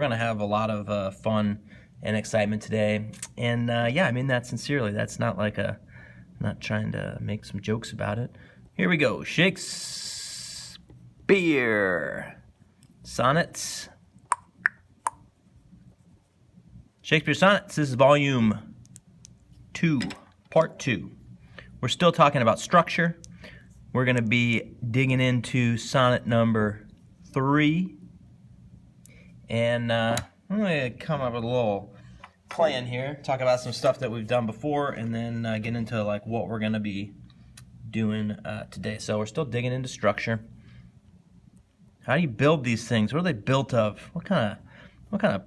We're gonna have a lot of fun and excitement today, and yeah, I mean that sincerely. That's not like I'm not trying to make some jokes about it. Here we go. Shakespeare Sonnets. Shakespeare Sonnets. This is volume 2, part 2. We're still talking about structure. We're gonna be digging into sonnet number 3. And I'm going to come up with a little plan here, talk about some stuff that we've done before, and then get into like what we're going to be doing today. So we're still digging into structure. How do you build these things? What are they built of? What kind of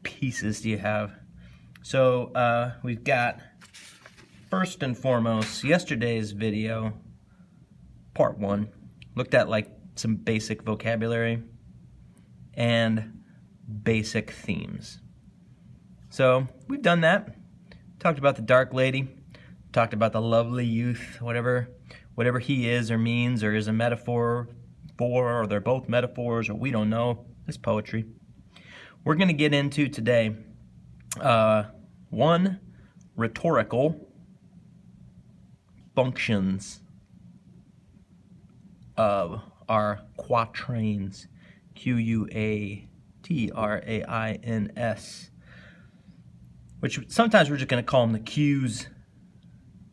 pieces do you have? So we've got, first and foremost, yesterday's video, part 1, looked at like some basic vocabulary and basic themes. So we've done that. Talked about the dark lady, talked about the lovely youth, whatever he is or means or is a metaphor for, or they're both metaphors, or we don't know. It's poetry. We're going to get into today 1, rhetorical functions of our quatrains. Quatrains, which sometimes we're just going to call them the Q's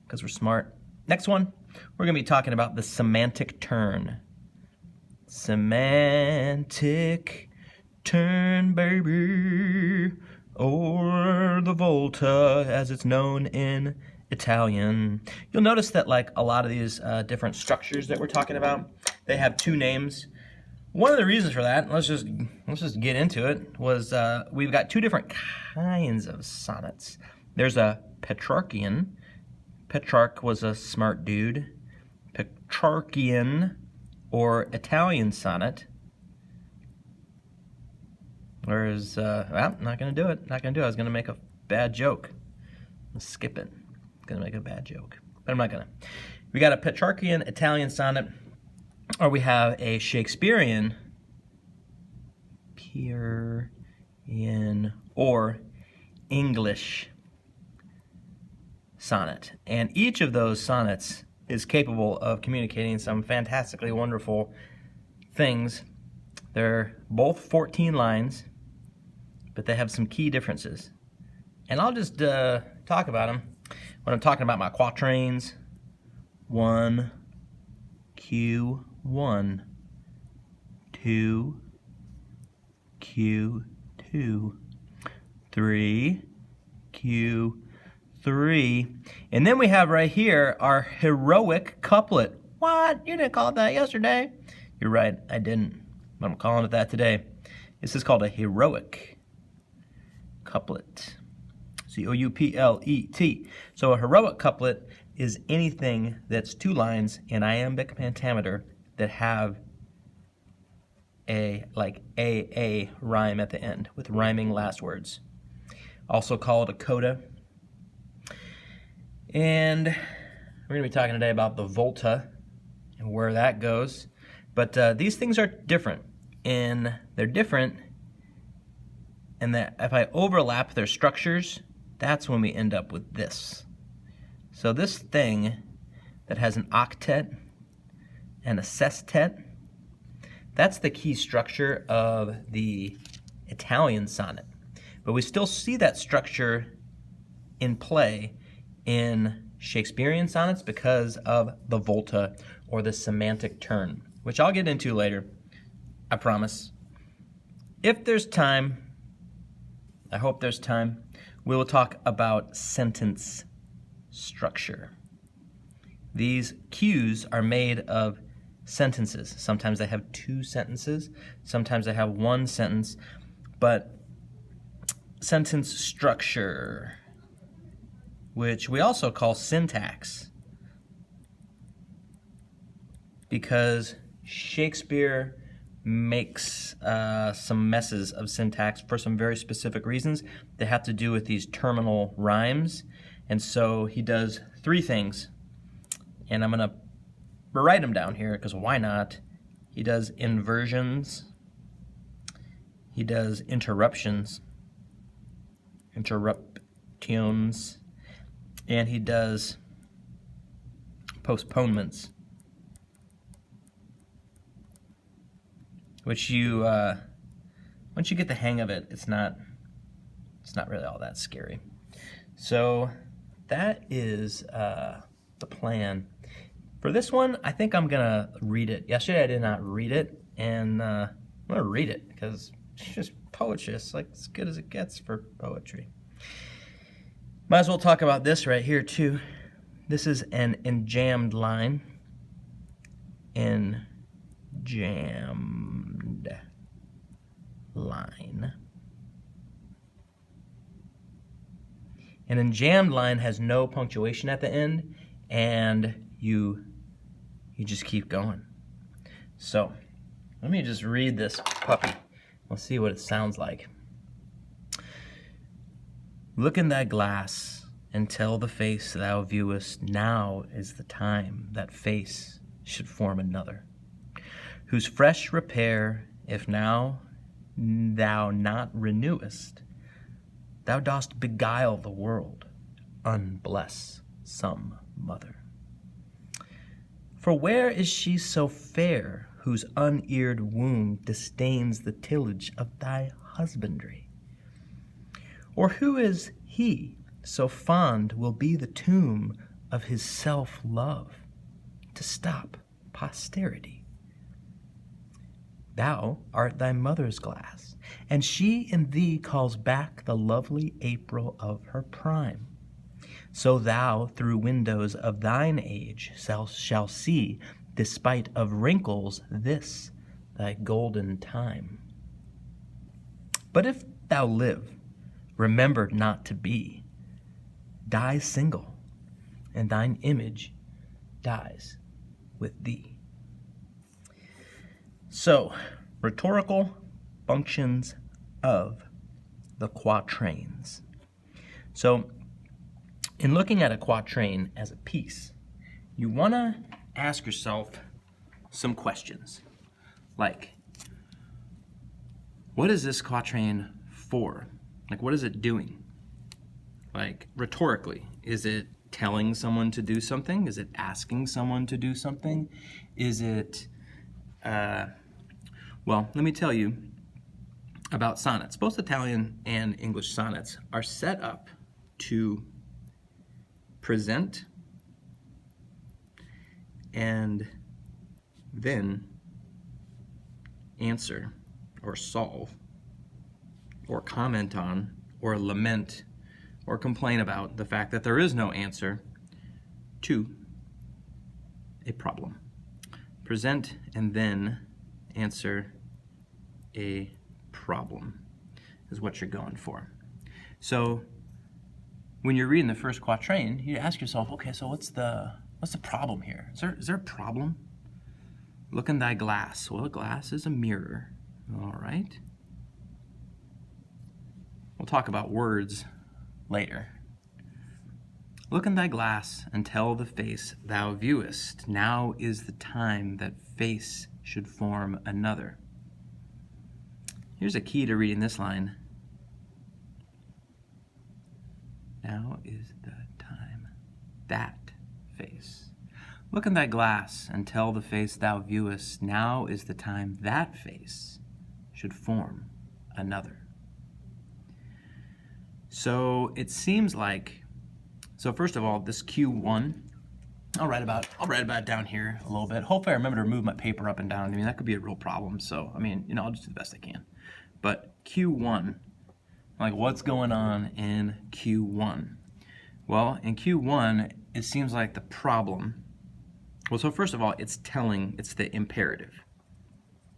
because we're smart. Next one, we're going to be talking about the semantic turn. Semantic turn, baby, or the volta as it's known in Italian. You'll notice that like a lot of these different structures that we're talking about, they have 2 names. One of the reasons for that, let's just get into it, was we've got 2 different kinds of sonnets. There's a Petrarchian. Petrarch was a smart dude. Petrarchian or Italian sonnet. Whereas, well, not going to do it. Not going to do it. I was going to make a bad joke. Let's skip it. I'm going to make a bad joke. But I'm not going to. We got a Petrarchian Italian sonnet. Or we have a Shakespearean or English sonnet. And each of those sonnets is capable of communicating some fantastically wonderful things. They're both 14 lines, but they have some key differences. And I'll just talk about them when I'm talking about my quatrains. 1, Q1, 2, Q2, 3, Q3, and then we have right here our heroic couplet. What? You didn't call it that yesterday. You're right, I didn't, but I'm calling it that today. This is called a heroic couplet. C-O-U-P-L-E-T. So a heroic couplet is anything that's 2 lines in iambic pentameter that have a rhyme at the end with rhyming last words. Also called a coda. And we're going to be talking today about the volta and where that goes. But these things are different, and they're different in that if I overlap their structures, that's when we end up with this. So this thing that has an octet and a sestet, that's the key structure of the Italian sonnet. But we still see that structure in play in Shakespearean sonnets because of the volta or the semantic turn, which I'll get into later, I promise. If there's time, I hope there's time, we will talk about sentence structure. These Q's are made of sentences. Sometimes they have 2 sentences, sometimes they have 1 sentence, but sentence structure, which we also call syntax, because Shakespeare makes some messes of syntax for some very specific reasons that have to do with these terminal rhymes. And so he does 3 things, and I'm going to write them down here because why not? He does inversions, He does interruptions, interruptions, and he does postponements, which you once you get the hang of it, it's not really all that scary. So that is the plan. For this one, I think I'm gonna read it. Yesterday I did not read it, and I'm gonna read it because it's just poetry. It's like as good as it gets for poetry. Might as well talk about this right here too. This is an enjammed line. Enjammed line. An enjammed line has no punctuation at the end, and you just keep going. So let me just read this puppy. We'll see what it sounds like. Look in that glass and tell the face thou viewest, now is the time that face should form another, whose fresh repair, if now thou not renewest, thou dost beguile the world, unbless some mother. For where is she so fair, whose uneared womb disdains the tillage of thy husbandry? Or who is he so fond will be the tomb of his self-love, to stop posterity? Thou art thy mother's glass, and she in thee calls back the lovely April of her prime. So thou through windows of thine age shall see, despite of wrinkles, this thy golden time. But if thou live, remembered not to be, die single, and thine image dies with thee. So, rhetorical functions of the quatrains. So, in looking at a quatrain as a piece, you want to ask yourself some questions. Like, what is this quatrain for? Like, what is it doing? Like, rhetorically, is it telling someone to do something? Is it asking someone to do something? Is it, well, let me tell you about sonnets. Both Italian and English sonnets are set up to present and then answer or solve or comment on or lament or complain about the fact that there is no answer to a problem. Present and then answer a problem is what you're going for. So when you're reading the first quatrain, you ask yourself, okay, so what's the problem here? Is there a problem? Look in thy glass. Well, a glass is a mirror. All right. We'll talk about words later. Look in thy glass and tell the face thou viewest, now is the time that face should form another. Here's a key to reading this line. Now is the time that face. Look in thy glass and tell the face thou viewest, now is the time that face should form another. So it seems like, so first of all, this Q1, I'll write about it down here a little bit. Hopefully I remember to move my paper up and down. I mean, that could be a real problem. So, I mean, I'll just do the best I can. But Q1, like what's going on in Q1? Well, in Q1, it seems like the problem, well, so first of all, it's the imperative.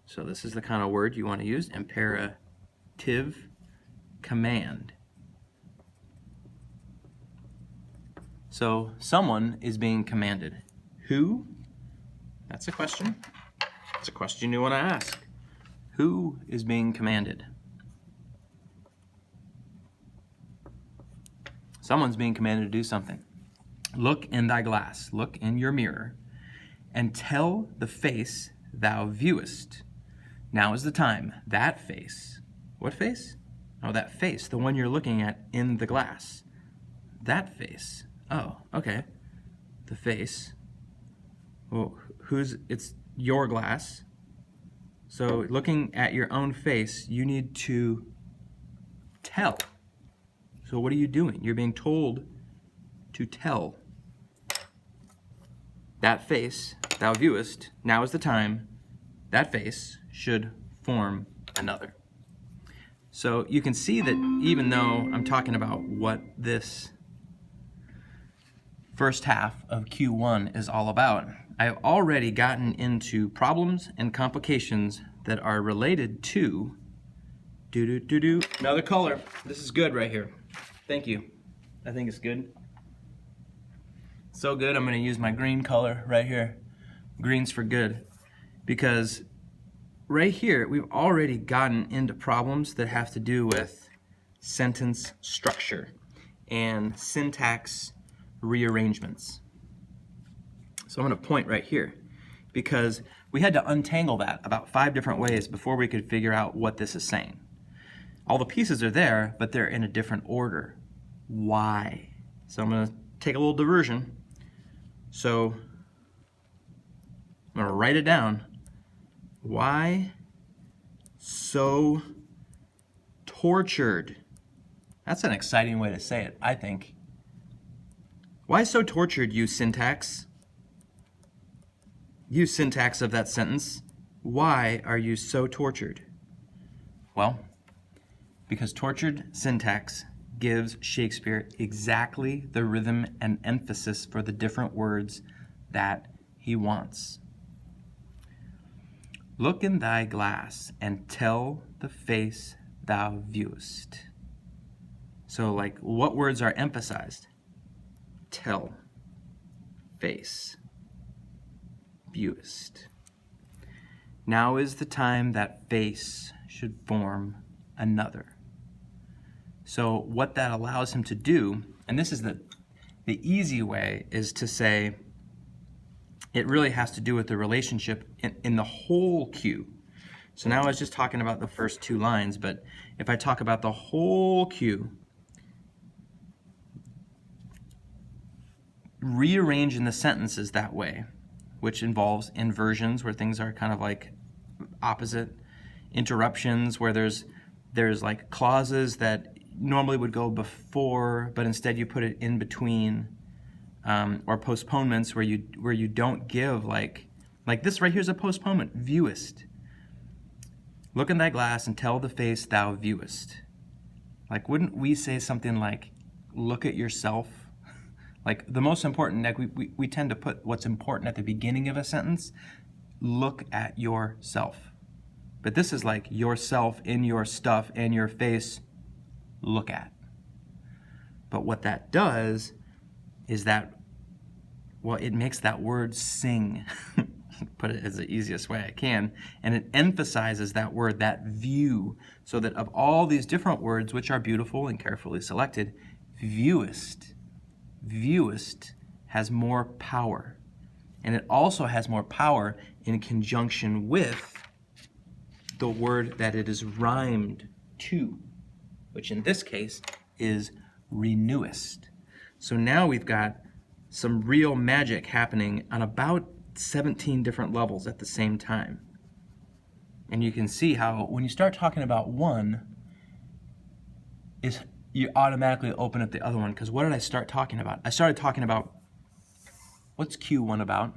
So this is the kind of word you want to use, imperative command. So someone is being commanded. Who? That's a question. It's a question you want to ask. Who is being commanded? Someone's being commanded to do something. Look in thy glass, look in your mirror, and tell the face thou viewest. Now is the time that face What face? Oh, that face, the one you're looking at in the glass. That face. Oh, okay. The face. Well, it's your glass. So looking at your own face, you need to tell. So what are you doing? You're being told to tell. That face, thou viewest, now is the time, that face should form another. So you can see that even though I'm talking about what this first half of Q1 is all about, I've already gotten into problems and complications that are related to another color. This is good right here. Thank you. I think it's good. So good, I'm going to use my green color right here. Green's for good. Because right here, we've already gotten into problems that have to do with sentence structure and syntax rearrangements. So I'm going to point right here because we had to untangle that about 5 different ways before we could figure out what this is saying. All the pieces are there, but they're in a different order. Why? So I'm going to take a little diversion. So I'm going to write it down. Why so tortured? That's an exciting way to say it, I think. Why so tortured, you syntax? You syntax of that sentence. Why are you so tortured? Well, because tortured syntax gives Shakespeare exactly the rhythm and emphasis for the different words that he wants. Look in thy glass and tell the face thou viewest. So, like, what words are emphasized? Tell, face, viewest. Now is the time that face should form another. So what that allows him to do, and this is the easy way, is to say it really has to do with the relationship in the whole cue. So now I was just talking about the first 2 lines, but if I talk about the whole cue, rearranging the sentences that way, which involves inversions where things are kind of like opposite, interruptions where there's like clauses that normally would go before, but instead you put it in between, or postponements where you don't give like this right here's a postponement. Viewest. Look in thy glass and tell the face thou viewest. Like, wouldn't we say something like, look at yourself? Like the most important, like we tend to put what's important at the beginning of a sentence. Look at yourself. But this is like yourself in your stuff and your face. Look at. But what that does is that, well, it makes that word sing, put it as the easiest way I can, and it emphasizes that word, that view, so that of all these different words, which are beautiful and carefully selected, viewest has more power. And it also has more power in conjunction with the word that it is rhymed to, which in this case is renewest. So now we've got some real magic happening on about 17 different levels at the same time. And you can see how when you start talking about one, you automatically open up the other one. Because what did I start talking about? I started talking about, what's Q1 about?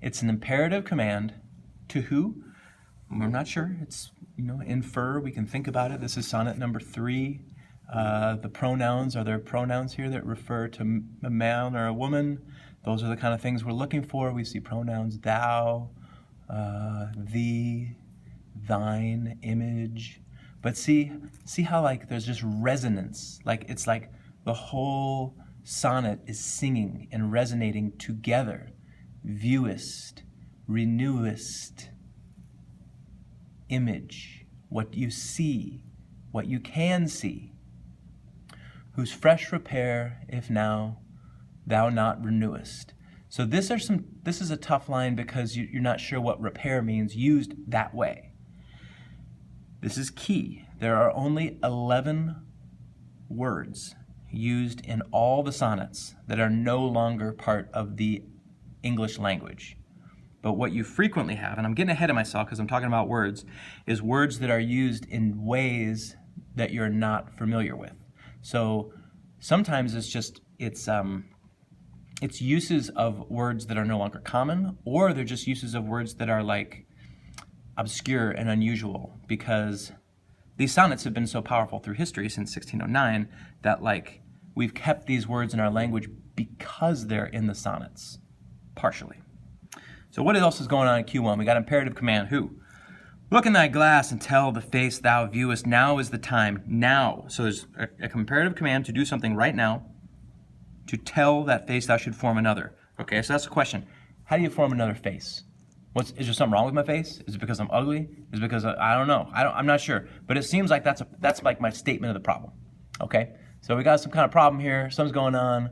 It's an imperative command to who? We're not sure. It's, infer. We can think about it. This is sonnet number 3. The pronouns, are there pronouns here that refer to a man or a woman? Those are the kind of things we're looking for. We see pronouns thou, thee, thine, image. But see how like there's just resonance. Like it's like the whole sonnet is singing and resonating together. Viewest, renewest, image, what you see, what you can see. Whose fresh repair, if now thou not renewest. So this is a tough line because you're not sure what repair means used that way. This is key. There are only 11 words used in all the sonnets that are no longer part of the English language. But what you frequently have, and I'm getting ahead of myself because I'm talking about words, is words that are used in ways that you're not familiar with. So sometimes it's uses of words that are no longer common, or they're just uses of words that are like obscure and unusual, because these sonnets have been so powerful through history since 1609 that like we've kept these words in our language because they're in the sonnets, partially. So what else is going on in Q1? We got imperative command, who? Look in thy glass and tell the face thou viewest, now is the time, now. So there's a comparative command to do something right now, to tell that face thou should form another. Okay, so that's the question. How do you form another face? Is there something wrong with my face? Is it because I'm ugly? Is it because I don't know? I'm not sure. But it seems like that's like my statement of the problem. Okay, so we got some kind of problem here. Something's going on.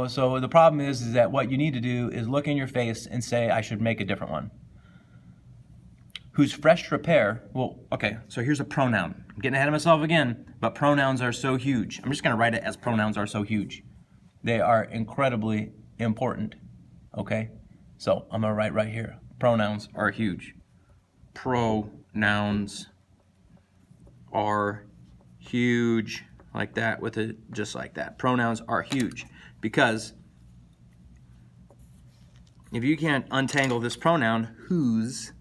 So the problem is that what you need to do is look in your face and say, I should make a different one. Whose fresh repair, well, okay, so here's a pronoun. I'm getting ahead of myself again, but pronouns are so huge. I'm just going to write it as pronouns are so huge. They are incredibly important, okay? So I'm going to write right here, pronouns are huge. Pronouns are huge, like that, with it just like that. Pronouns are huge, because if you can't untangle this pronoun, whose,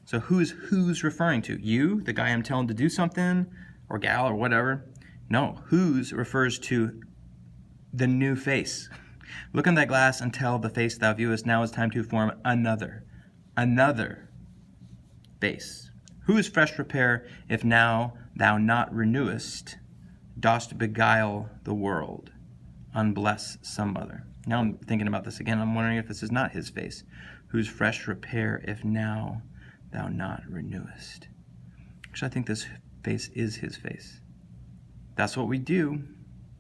so who's referring to? You, the guy I'm telling to do something, or gal, or whatever? No, whose refers to the new face. Look in thy glass and tell the face thou viewest, now is time to form another face. Whose fresh repair, if now thou not renewest, dost beguile the world, unbless some other. Now I'm thinking about this again. I'm wondering if this is not his face. Whose fresh repair, if now thou not renewest. Actually, I think this face is his face. That's what we do.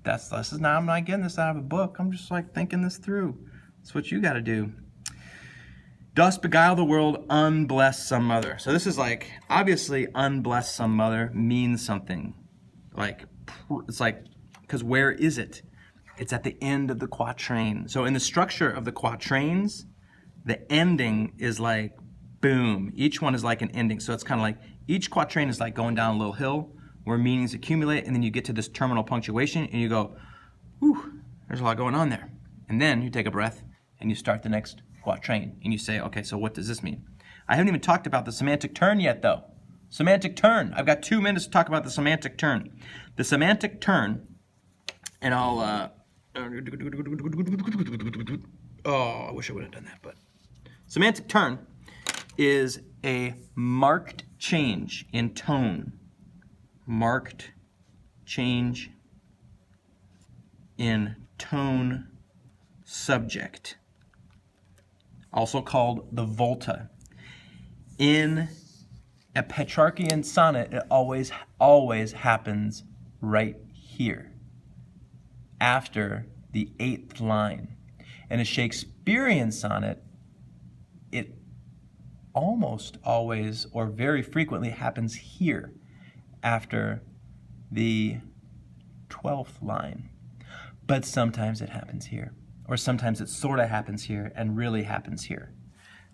I'm not getting this out of a book. I'm just like thinking this through. That's what you got to do. Dost beguile the world, unbless some other. So this is like, obviously, unbless some other means something. Like, it's like, because where is it? It's at the end of the quatrain. So in the structure of the quatrains, the ending is like, boom. Each one is like an ending. So it's kind of like, each quatrain is like going down a little hill where meanings accumulate, and then you get to this terminal punctuation, and you go, whew, there's a lot going on there. And then you take a breath, and you start the next quatrain, and you say, okay, so what does this mean? I haven't even talked about the semantic turn yet, though. Semantic turn. I've got 2 minutes to talk about the semantic turn. The semantic turn, and I'll, oh, I wish I would have done that, but. Semantic turn is a marked change in tone. Marked change in tone subject, also called the volta. In a Petrarchian sonnet, it always happens right here, after the 8th line. In a Shakespearean sonnet, it almost always, or very frequently, happens here, after the 12th line. But sometimes it happens here, or sometimes it sort of happens here and really happens here.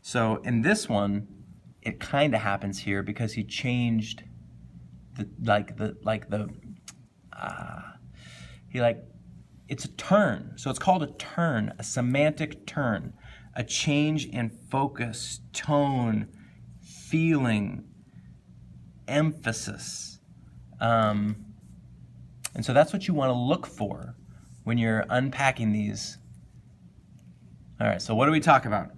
So in this one, it kind of happens here because he changed it's a turn. So it's called a turn, a semantic turn, a change in focus, tone, feeling, emphasis. And so that's what you want to look for when you're unpacking these. All right, so what do we talk about?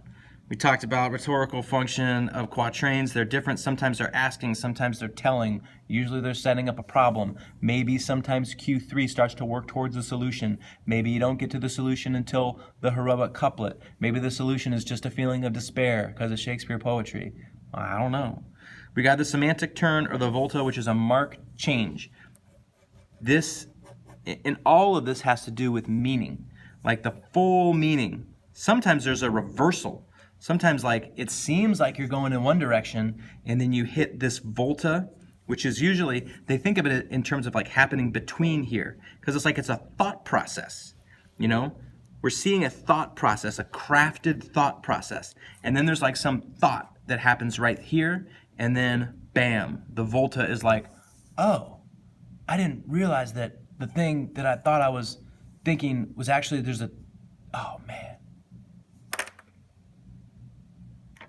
We talked about rhetorical function of quatrains. They're different. Sometimes they're asking, sometimes they're telling. Usually they're setting up a problem. Maybe sometimes Q3 starts to work towards a solution. Maybe you don't get to the solution until the heroic couplet. Maybe the solution is just a feeling of despair because of Shakespeare poetry. I don't know. We got the semantic turn, or the volta, which is a marked change. This, and all of this has to do with meaning, like the full meaning. Sometimes there's a reversal. sometimes like it seems like you're going in one direction and then you hit this volta, which is usually, they think of it in terms of like happening between here, because it's like it's a thought process, you know? We're seeing a thought process, a crafted thought process, and then there's like some thought that happens right here, and then bam, the volta is like, oh, I didn't realize that the thing that I thought I was thinking was actually, oh man,